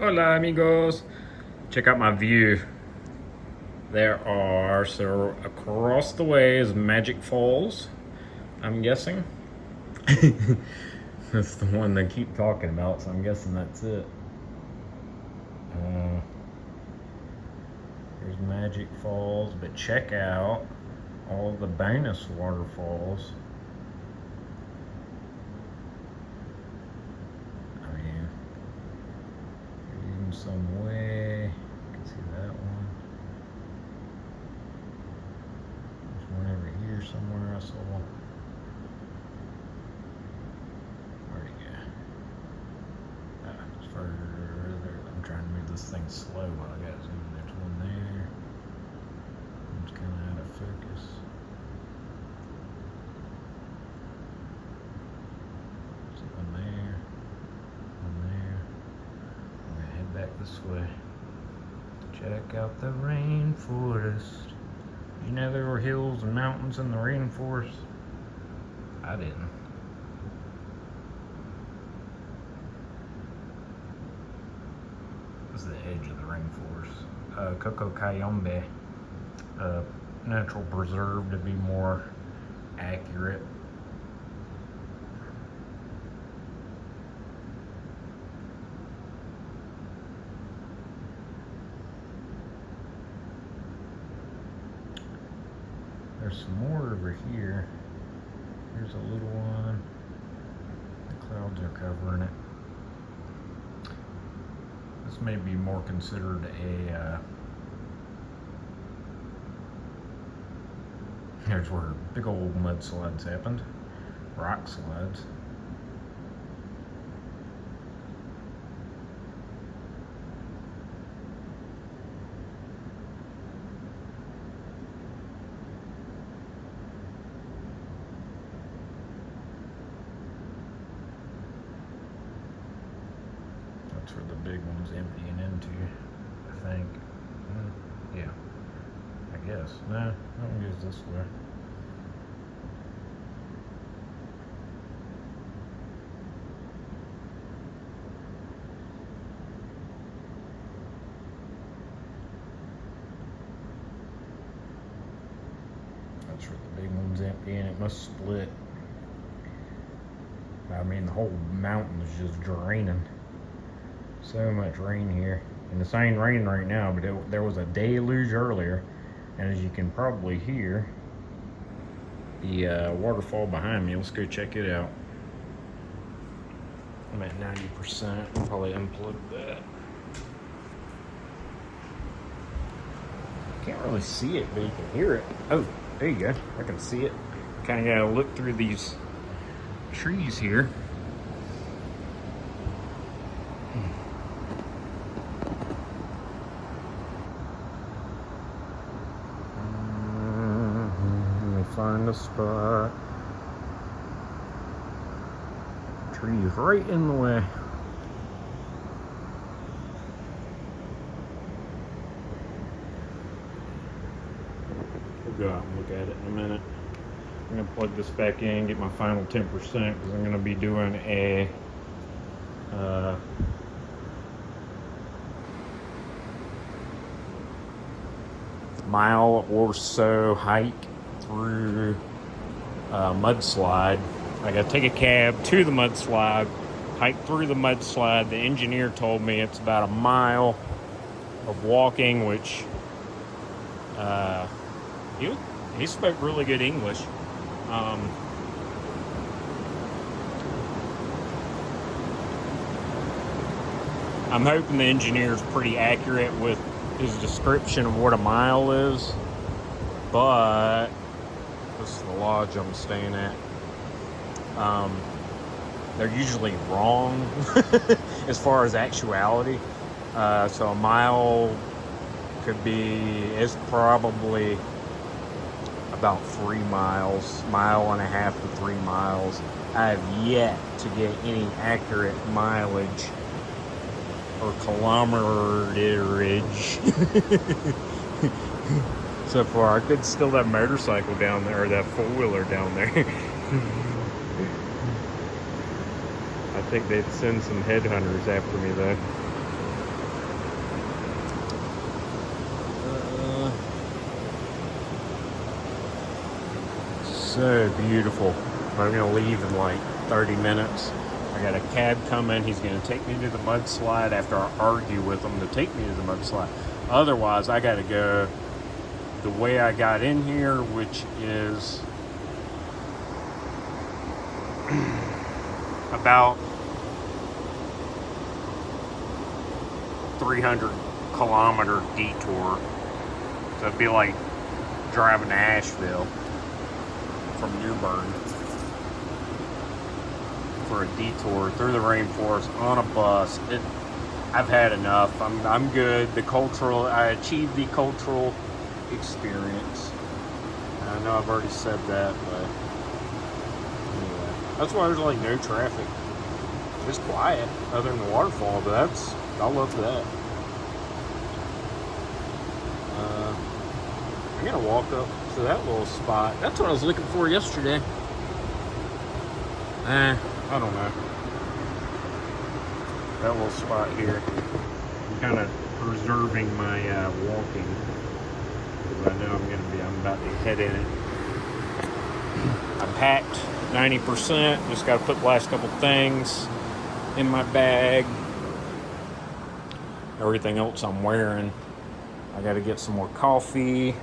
Hola amigos. Check out my view. So across the way is Magic Falls, I'm guessing. That's the one they keep talking about, so I'm guessing that's it. Here's Magic Falls, but check out all the bonus waterfalls. I mean, even some way. You can see that one. There's one over here somewhere I saw. Where'd it go? It's further. I'm trying to move this thing slow while I got zoom. There's one there. It's kind of out of focus. One there. One there. I'm gonna head back this way. Check out the rainforest. You know there were hills and mountains in the rainforest? I didn't. This is the edge of the rainforest. Coco Cayambe, natural preserve to be more accurate. There's some more over here. Here's a little one. The clouds are covering it. This may be more considered a here's where big old mudslides happened. Rock slides. That's where the big one's emptying into, I think. Yeah, I guess. No, that one goes this way. That's where the big one's emptying. It must split. I mean, the whole mountain is just draining. So much rain here, and it's ain't raining right now, but there was a deluge earlier, and as you can probably hear the waterfall behind me. Let's go check it out. I'm at 90%. I'll probably unplug that. Can't really see it, but you can hear it. Oh, there you go. I can see it. Kind of gotta look through these trees here. Find a spot. Trees right in the way. We'll go out and look at it in a minute. I'm gonna plug this back in, get my final 10% because I'm gonna be doing a mile or so hike through mudslide. I gotta take a cab to the mudslide, hike through the mudslide. The engineer told me it's about a mile of walking, which he spoke really good English. I'm hoping the engineer's pretty accurate with his description of what a mile is, but this is the lodge I'm staying at. They're usually wrong as far as actuality. So a mile is probably about 3 miles, mile and a half to 3 miles. I have yet to get any accurate mileage or kilometerage so far. I could steal that motorcycle down there, or that four-wheeler down there. I think they'd send some headhunters after me though. so beautiful. I'm gonna leave in like 30 minutes. I got a cab coming. He's gonna take me to the mudslide after I argue with him to take me to the mudslide. Otherwise, I gotta go the way I got in here, which is about 300-kilometer detour. So it'd be like driving to Asheville from New Bern for a detour through the rainforest on a bus. I've had enough. I'm good. I achieved the cultural experience. I know I've already said that, but anyway, that's why there's like no traffic. It's quiet, other than the waterfall. But I love that. I'm gonna walk up to that little spot. That's what I was looking for yesterday. I don't know. That little spot here. I'm kind of preserving my walking because I know I'm about to head in it. I packed 90%. Just got to put the last couple things in my bag. Everything else I'm wearing. I got to get some more coffee.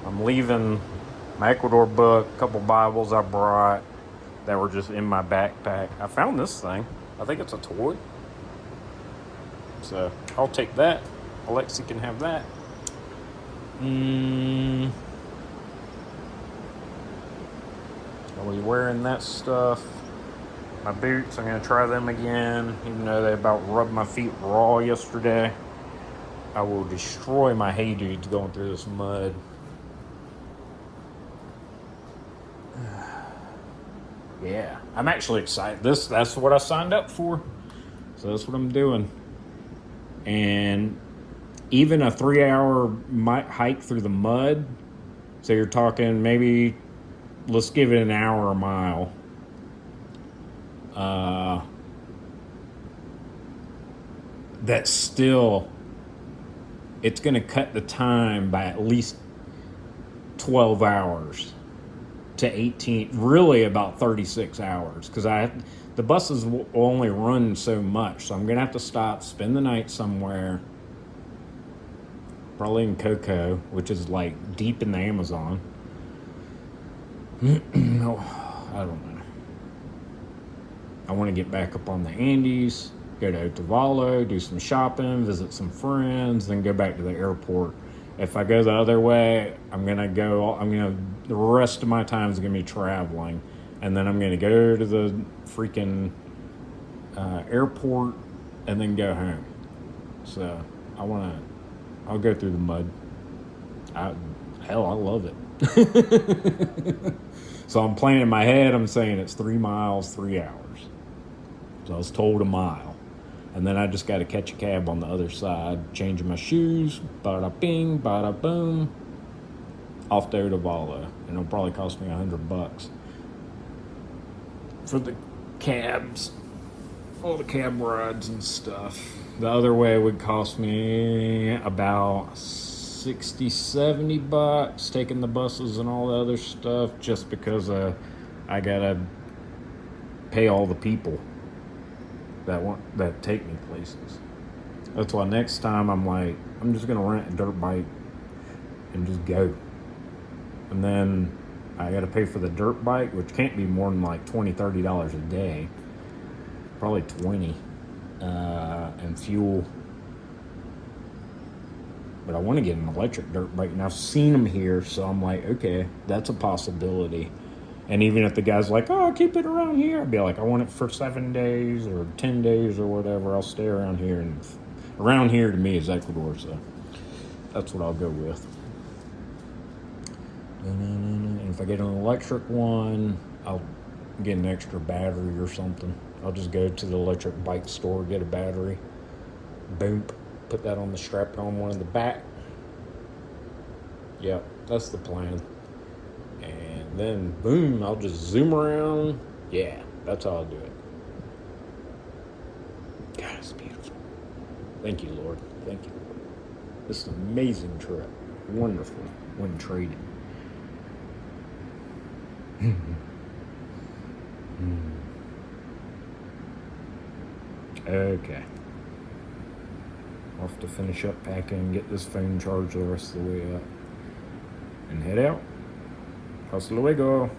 I'm leaving my Ecuador book, a couple Bibles I brought that were just in my backpack. I found this thing. I think it's a toy. So I'll take that. Alexi can have that. Are we wearing that stuff? My boots, I'm going to try them again, even though they about rubbed my feet raw yesterday. I will destroy my hey dudes going through this mud. Yeah, I'm actually excited. That's what I signed up for. So that's what I'm doing. And even a 3-hour hike through the mud, so you're talking maybe, let's give it an hour a mile. That's still, it's going to cut the time by at least 12 hours to 18, really about 36 hours, because the buses will only run so much, so I'm going to have to stop, spend the night somewhere, probably in Coco, which is like deep in the Amazon. No, I don't know. I want to get back up on the Andes, go to Otavalo, do some shopping, visit some friends, then go back to the airport. If I go the other way, the rest of my time is going to be traveling. And then I'm going to go to the freaking airport and then go home. So I'll go through the mud. I love it. So I'm playing in my head, I'm saying it's 3 miles, 3 hours. So I was told a mile. And then I just got to catch a cab on the other side, changing my shoes, bada bing, bada boom, off to Otavalo. And it'll probably cost me $100 for the cabs, all the cab rides and stuff. The other way would cost me about $60-$70 taking the buses and all the other stuff, just because I gotta pay all the people that take me places. That's why next time I'm just gonna rent a dirt bike and just go. And then I gotta pay for the dirt bike, which can't be more than like $20-$30 a day, probably 20, and fuel. But I want to get an electric dirt bike, and I've seen them here, so I'm like, okay, that's a possibility. And even if the guy's like, oh, I'll keep it around here, I'd be like, I want it for 7 days or 10 days or whatever. I'll stay around here. And around here to me is Ecuador, so that's what I'll go with. And if I get an electric one, I'll get an extra battery or something. I'll just go to the electric bike store, get a battery, boom, put that on the strap on one in the back. Yep, that's the plan. And then, boom, I'll just zoom around. Yeah, that's how I'll do it. God, it's beautiful. Thank you, Lord. Thank you. This is an amazing trip. Wonderful when trading. Okay. I'll have to finish up packing and get this phone charged the rest of the way up. And head out. Hasta luego.